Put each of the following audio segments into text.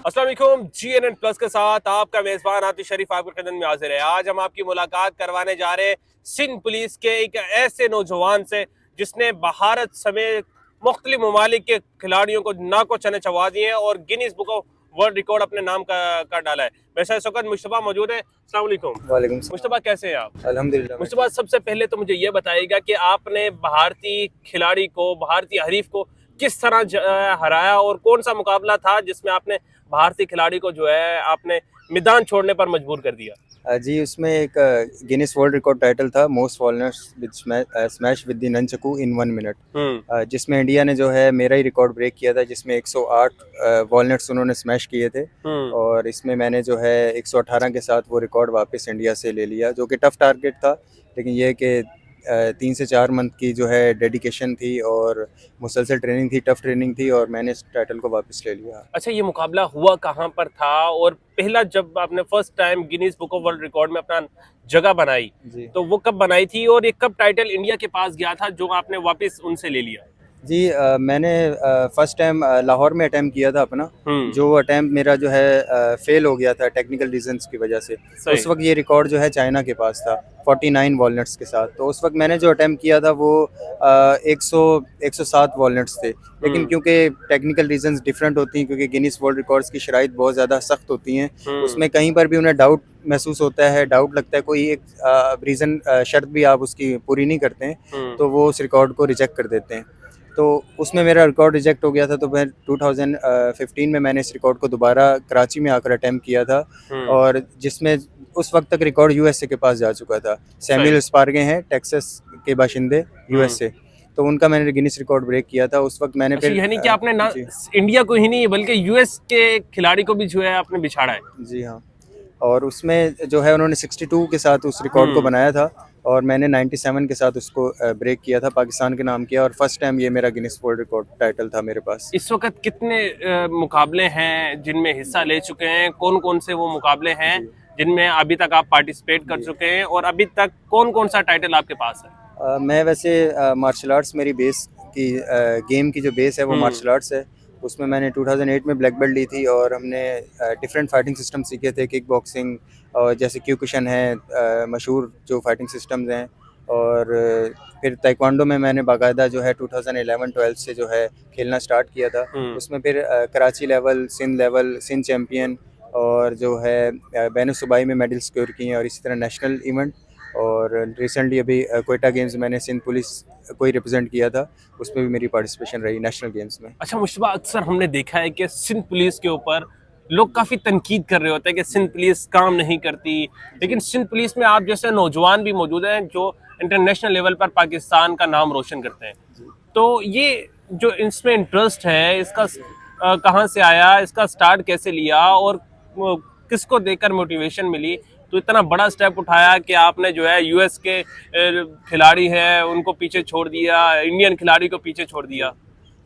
अस्सलाम वालेकुम। GNN plus के साथ आपका मेजबान आतिश शरीफ आपकी खिदमत में हाजिर है। आज हम आपकी मुलाकात करवाने जा रहे हैं सिंध पुलिस के एक ऐसे नौजवान से जिसने भारत समेत मुख्तलिफ ममालिक के खिलाड़ियों को नाको चने चबा दिए हैं और Guinness book of world record अपने नाम का कर डाला है। वैसे इस वक्त मुश्तबा मौजूद है। अस्सलाम वालेकुम। वालेकुम सलाम। मुश्तबा, कैसे हैं आप? अल्हम्दुलिल्लाह। मुश्तबा, सबसे पहले तो मुझे ये बताइएगा कि आपने भारतीय खिलाड़ी को, भारतीय हरीफ को किस तरह हराया और कौन सा मुकाबला था जिसमें आपने भारतीय खिलाड़ी को जो है आपने मैदान छोड़ने पर मजबूर कर दिया? जी, उसमें एक गिनीज वर्ल्ड रिकॉर्ड टाइटल था, most walnuts with smash with the nunchaku in 1 minute, जिसमें इंडिया ने जो है मेरा ही रिकॉर्ड ब्रेक किया था, जिसमें 108 वॉलनट्स उन्होंने स्मैश किए थे। और इसमें मैंने जो है 118 के साथ वो रिकॉर्ड वापस इंडिया से ले लिया, जो कि टफ टारगेट था, लेकिन यह कि 3 से 4 मंथ की जो है डेडिकेशन थी और मुसलसल ट्रेनिंग थी, टफ ट्रेनिंग थी, और मैंने इस टाइटल को वापस ले लिया। अच्छा, ये मुकाबला हुआ कहाँ पर था और पहला जब आपने first time Guinness book of world record में अपना जगह बनाई जी तो वो कब बनाई थी और ये कब टाइटल इंडिया के पास गया था जो आपने वापस उनसे ले लिया? जी, मैंने फर्स्ट टाइम लाहौर में अटैम्प्ट किया था अपना, जो अटैम्प्ट मेरा जो है फेल हो गया था टेक्निकल रीजंस की वजह से। उस वक्त ये रिकॉर्ड जो है चाइना के पास था 49 वॉलनट्स के साथ। तो उस वक्त मैंने जो अटैम्प्ट किया था वो 107 वॉलनट्स थे, लेकिन क्योंकि टेक्निकल रीजंस डिफरेंट होती हैं, क्योंकि गिनीज वर्ल्ड रिकॉर्ड्स की शराइत बहुत ज़्यादा सख्त होती हैं, उसमें कहीं पर भी उन्हें डाउट महसूस होता है, डाउट लगता है, कोई एक रीज़न शर्त भी आप उसकी पूरी नहीं करते हैं तो वो उस रिकॉर्ड को रिजेक्ट कर देते हैं। तो उसमें मेरा रिकॉर्ड रिजेक्ट हो गया था, तो मैं 2015 में मैंने इस रिकॉर्ड को दोबारा कराची में आकर अटैम्प्ट किया था, और जिसमें उस वक्त तक रिकॉर्ड यूएसए के पास जा चुका था। सैमुअल स्पार्गे हैं टेक्सास के बाशिंदे, यूएसए, तो उनका मैंने गिनीज रिकॉर्ड ब्रेक किया था। उस वक्त मैंने फिर यानी कि आपने ना इंडिया को ही नहीं बल्कि यूएस के खिलाड़ी को भी जो है आपने बिछाड़ा है। जी हाँ, और उसमें जो है उन्होंने 62 के साथ उस रिकॉर्ड को बनाया था और मैंने 97 के साथ उसको ब्रेक किया था, पाकिस्तान के नाम किया, और फर्स्ट टाइम ये मेरा गिनीज वर्ल्ड रिकॉर्ड टाइटल था मेरे पास। इस वक्त कितने मुकाबले हैं जिनमें हिस्सा ले चुके हैं? कौन कौन से वो मुकाबले हैं जिनमें अभी तक आप पार्टिसिपेट कर चुके हैं और अभी तक कौन कौन सा टाइटल आपके पास है? मैं वैसे मार्शल आर्ट्स, मेरी बेस की गेम की जो बेस है वो मार्शल आर्ट्स है। उसमें मैंने 2008 में ब्लैक बेल्ट ली थी और हमने डिफरेंट फाइटिंग सिस्टम सीखे थे, किक बॉक्सिंग और जैसे क्यूकुशन है, मशहूर जो फाइटिंग सिस्टम्स हैं, और फिर ताइक्वांडो में मैंने बाकायदा जो है 2011-12 से जो है खेलना स्टार्ट किया था। उसमें फिर कराची लेवल, सिंध चैम्पियन, और जो है बैन सूबाई में मेडल सिक्योर किए हैं, और इसी तरह नेशनल इवेंट, और रिसेंटली अभी कोयटा गेम्स मैंने सिंध पुलिस को ही रिप्रेजेंट किया था, उसमें भी मेरी पार्टिसिपेशन रही नेशनल गेम्स में। अच्छा मुश्तबा, अक्सर हमने देखा है कि सिंध पुलिस के ऊपर लोग काफ़ी तनकीद कर रहे होते हैं कि सिंध पुलिस काम नहीं करती, लेकिन सिंध पुलिस में आप जैसे नौजवान भी मौजूद हैं जो इंटरनेशनल लेवल पर पाकिस्तान का नाम रोशन करते हैं। तो ये जो इसमें इंटरेस्ट है इसका कहाँ से आया, इसका स्टार्ट कैसे लिया और किसको देखकर मोटिवेशन मिली तो इतना बड़ा स्टेप उठाया कि आपने जो है यूएस के खिलाड़ी हैं उनको पीछे छोड़ दिया, इंडियन खिलाड़ी को पीछे छोड़ दिया?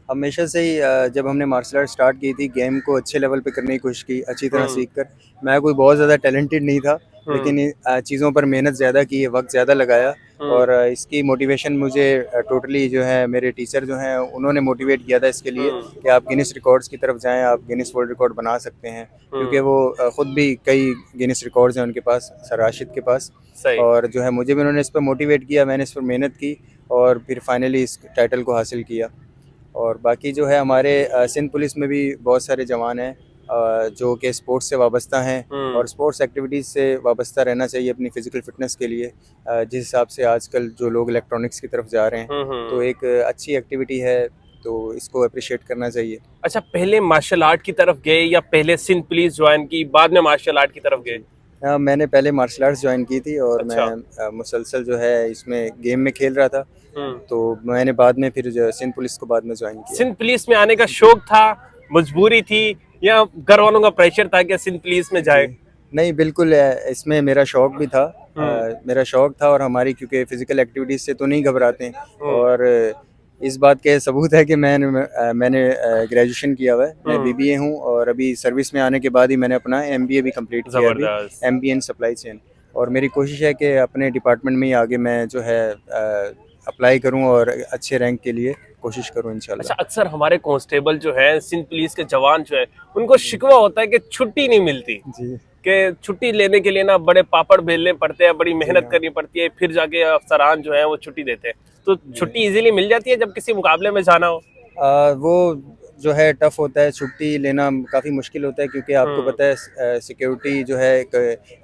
हमेशा से ही जब हमने मार्शल आर्ट स्टार्ट की थी, गेम को अच्छे लेवल पे करने की कोशिश की, अच्छी तरह सीख कर। मैं कोई बहुत ज़्यादा टैलेंटेड नहीं था, लेकिन चीज़ों पर मेहनत ज़्यादा की, वक्त ज़्यादा लगाया, और इसकी मोटिवेशन मुझे टोटली जो है मेरे टीचर जो हैं उन्होंने मोटिवेट किया था इसके लिए कि आप गिनीज रिकॉर्ड्स की तरफ जाएं, आप गिनीज वर्ल्ड रिकॉर्ड बना सकते हैं, क्योंकि वो ख़ुद भी कई गिनीज रिकॉर्ड्स हैं उनके पास, सर राशिद के पास। और जो है मुझे भी उन्होंने इस पर मोटिवेट किया, मैंने इस पर मेहनत की और फिर फाइनली इस टाइटल को हासिल किया। और बाकी जो है हमारे सिंध पुलिस में भी बहुत सारे जवान हैं जो कि स्पोर्ट्स से वाबस्ता हैं, और स्पोर्ट्स एक्टिविटीज़ से वाबस्ता रहना चाहिए अपनी फ़िज़िकल फ़िटनेस के लिए। जिस हिसाब से आजकल जो लोग इलेक्ट्रॉनिक्स की तरफ जा रहे हैं, तो एक अच्छी एक्टिविटी है, तो इसको अप्रिशिएट करना चाहिए। अच्छा, पहले मार्शल आर्ट की तरफ गए या पहले सिंध पुलिस ज्वाइन की बाद में मार्शल आर्ट की तरफ गए? मैंने पहले मार्शल आर्ट्स ज्वाइन की थी और मैं मुसलसल जो है इसमें गेम में खेल रहा था, तो मैंने बाद में फिर जो सिंध पुलिस को बाद में ज्वाइन किया। सिंध पुलिस में आने का शौक था, मजबूरी थी, या घर वालों का प्रेशर था कि सिंध पुलिस में जाए? नहीं, बिल्कुल इसमें मेरा शौक भी था, मेरा शौक था, और हमारी क्योंकि फ़िज़िकल एक्टिविटीज़ से तो नहीं घबराते हैं, और इस बात के सबूत है कि मैंने ग्रेजुएशन किया हुआ है, मैं बीबीए हूँ, और अभी सर्विस में आने के बाद ही मैंने अपना एमबीए भी कंप्लीट किया है, एमबीए इन सप्लाई चेन। और मेरी कोशिश है कि अपने डिपार्टमेंट में ही आगे मैं जो है अप्लाई करूँ और अच्छे रैंक के लिए कोशिश करूँ अच्छा, इंशाल्लाह। अक्सर हमारे कांस्टेबल जो है, सिंध पुलिस के जवान जो है, उनको शिकवा होता है कि छुट्टी नहीं मिलती, जी। कि छुट्टी लेने के लिए ना बड़े पापड़ बेलने पड़ते हैं, बड़ी जी मेहनत हाँ। करनी पड़ती है, फिर जाके अफसरान जो है वो छुट्टी देते हैं। तो जी। छुट्टी इजीली मिल जाती है जब किसी मुकाबले में जाना हो? वो जो है टफ़ होता है, छुट्टी लेना काफ़ी मुश्किल होता है क्योंकि आपको हम्म पता है सिक्योरिटी जो है एक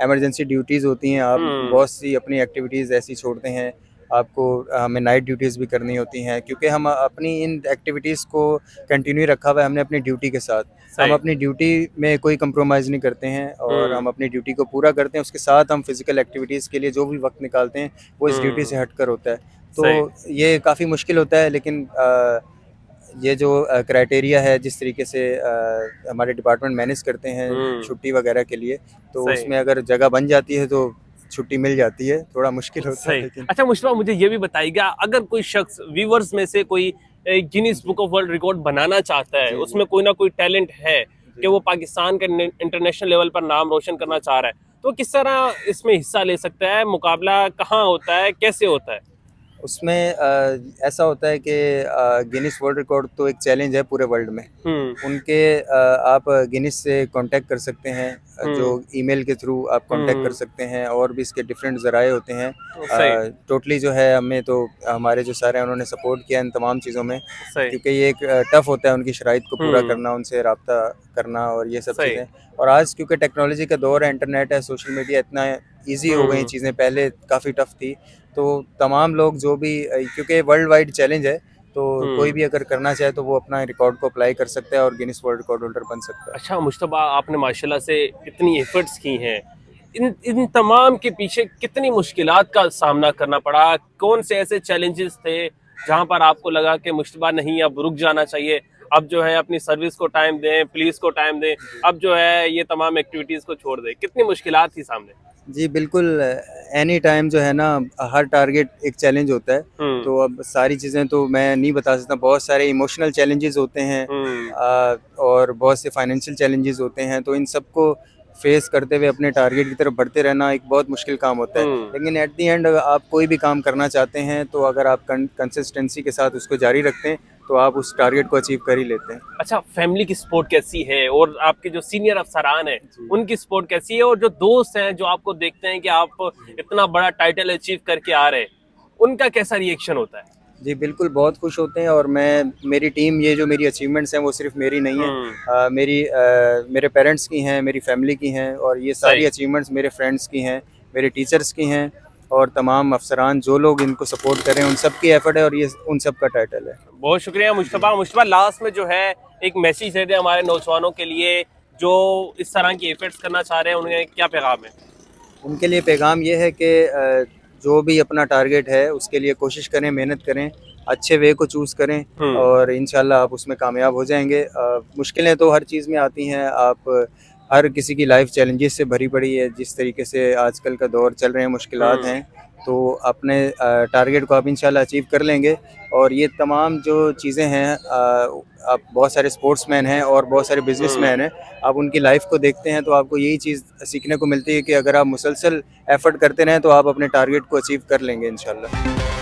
इमरजेंसी ड्यूटीज़ होती हैं, आप हम्म बहुत सी अपनी एक्टिविटीज़ ऐसी छोड़ते हैं, आपको हमें नाइट ड्यूटीज़ भी करनी होती हैं क्योंकि हम अपनी इन एक्टिविटीज़ को कंटिन्यू रखा हुआ है हमने अपनी ड्यूटी के साथ। हम सही। अपनी ड्यूटी में कोई कंप्रोमाइज़ नहीं करते हैं और हम्म हम अपनी ड्यूटी को पूरा करते हैं, उसके साथ हम फ़िज़िकल एक्टिविटीज़ के लिए जो भी वक़्त निकालते हैं, वो इस ड्यूटी से हम्म हटकर होता है। सही। तो ये काफ़ी मुश्किल होता है लेकिन ये जो क्राइटेरिया है जिस तरीके से हमारे डिपार्टमेंट मैनेज करते हैं हम्म छुट्टी वगैरह के लिए, तो सही। उसमें अगर जगह बन जाती है तो छुट्टी मिल जाती है। थोड़ा मुश्किल होता है सही। लेकिन अच्छा मुश्तबा, मुझे ये भी बताइएगा, अगर कोई शख्स व्यूअर्स में से कोई Guinness book of world record बनाना चाहता है, जी, जी, उसमें कोई ना कोई टैलेंट है कि जी। वो पाकिस्तान के इंटरनेशनल लेवल पर नाम रोशन करना चाह रहा है, तो किस तरह इसमें हिस्सा ले सकता है? मुकाबला कहाँ होता है, कैसे होता है? उसमें ऐसा होता है कि गिनीज वर्ल्ड रिकॉर्ड तो एक चैलेंज है पूरे वर्ल्ड में। हम्म उनके आप गिनीज से कांटेक्ट कर सकते हैं, जो हम्म ईमेल के थ्रू आप कांटेक्ट कर हम्म सकते हैं और भी इसके डिफरेंट ज़राए होते हैं। सही। टोटली जो है हमें तो हमारे जो सर हैं उन्होंने सपोर्ट किया इन तमाम चीज़ों में सही। क्योंकि ये एक टफ़ होता है उनकी शराइत को पूरा हम्म करना, उनसे रब्ता करना और ये सब सही। चीज़ें। और आज क्योंकि टेक्नोलॉजी का दौर है, इंटरनेट है, सोशल मीडिया, इतना ईज़ी हो गई हम्म चीज़ें, पहले काफ़ी टफ़ थी। तो तमाम लोग जो भी क्योंकि वर्ल्ड वाइड चैलेंज है, तो कोई हम्म भी अगर करना चाहे तो वो अपना रिकॉर्ड को अप्लाई कर सकता है और गिनीज वर्ल्ड रिकॉर्ड होल्डर बन सकता है। अच्छा मुश्तबा, आपने माशाल्लाह से इतनी एफर्ट्स की हैं, इन इन तमाम के पीछे कितनी मुश्किलात का सामना करना पड़ा? कौन से ऐसे चैलेंजेस थे जहां पर आपको लगा कि मुश्तबा नहीं, अब रुक जाना चाहिए, अब जो है अपनी सर्विस को टाइम दें, पुलिस को टाइम दें, अब जो है ये तमाम एक्टिविटीज़ को छोड़ दें? कितनी मुश्किलात थी सामने? जी, बिल्कुल। एनी टाइम जो है ना, हर टारगेट एक चैलेंज होता है, हम्म तो अब सारी चीज़ें तो मैं नहीं बता सकता, बहुत सारे इमोशनल चैलेंजेस होते हैं हम्म और बहुत से फाइनेंशियल चैलेंजेस होते हैं, तो इन सबको फेस करते हुए अपने टारगेट की तरफ बढ़ते रहना एक बहुत मुश्किल काम होता है। हम्म लेकिन एट द एंड आप कोई भी काम करना चाहते हैं, तो अगर आप कंसिस्टेंसी के साथ उसको जारी रखते हैं, तो आप उस टारगेट को अचीव कर ही लेते हैं। अच्छा, फैमिली की सपोर्ट कैसी है, और आपके जो सीनियर अफसरान हैं जी। उनकी सपोर्ट कैसी है, और जो दोस्त हैं जो आपको देखते हैं कि आप इतना बड़ा टाइटल अचीव करके आ रहे हैं, उनका कैसा रिएक्शन होता है? जी, बिल्कुल, बहुत खुश होते हैं और मेरी टीम, ये जो मेरी अचीवमेंट्स हैं वो सिर्फ़ मेरी नहीं है, हम्म मेरे पेरेंट्स की हैं, मेरी फैमिली की हैं और ये सारी सही। अचीवमेंट्स मेरे फ्रेंड्स की हैं, मेरे टीचर्स की हैं और तमाम अफ़सरान जो लोग इनको सपोर्ट कर रहे हैं उन सब की एफ़र्ट है और ये उन सब का टाइटल है। बहुत शुक्रिया जी। मुश्तबा। मुश्तबा, लास्ट में जो है एक मैसेज दे दें हमारे नौजवानों के लिए जो इस तरह की एफर्ट्स करना चाह रहे हैं, उन्हें क्या पैगाम है? उनके लिए पैगाम ये है कि जो भी अपना टारगेट है उसके लिए कोशिश करें, मेहनत करें, अच्छे वे को चूज़ करें हम्म और इंशाल्लाह आप उसमें कामयाब हो जाएँगे। मुश्किलें तो हर चीज़ में आती हैं, आप हर किसी की लाइफ चैलेंजेस से भरी पड़ी है, जिस तरीके से आजकल का दौर चल रहे हैं, मुश्किलात हम्म हैं, तो अपने टारगेट को आप इंशाल्लाह अचीव कर लेंगे। और ये तमाम जो चीज़ें हैं, आप बहुत सारे स्पोर्ट्समैन हैं और बहुत सारे हम्म बिजनेसमैन हैं, आप उनकी लाइफ को देखते हैं तो आपको यही चीज़ सीखने को मिलती है कि अगर आप मुसलसल एफर्ट करते रहें तो आप अपने टारगेट को अचीव कर लेंगे इंशाल्लाह।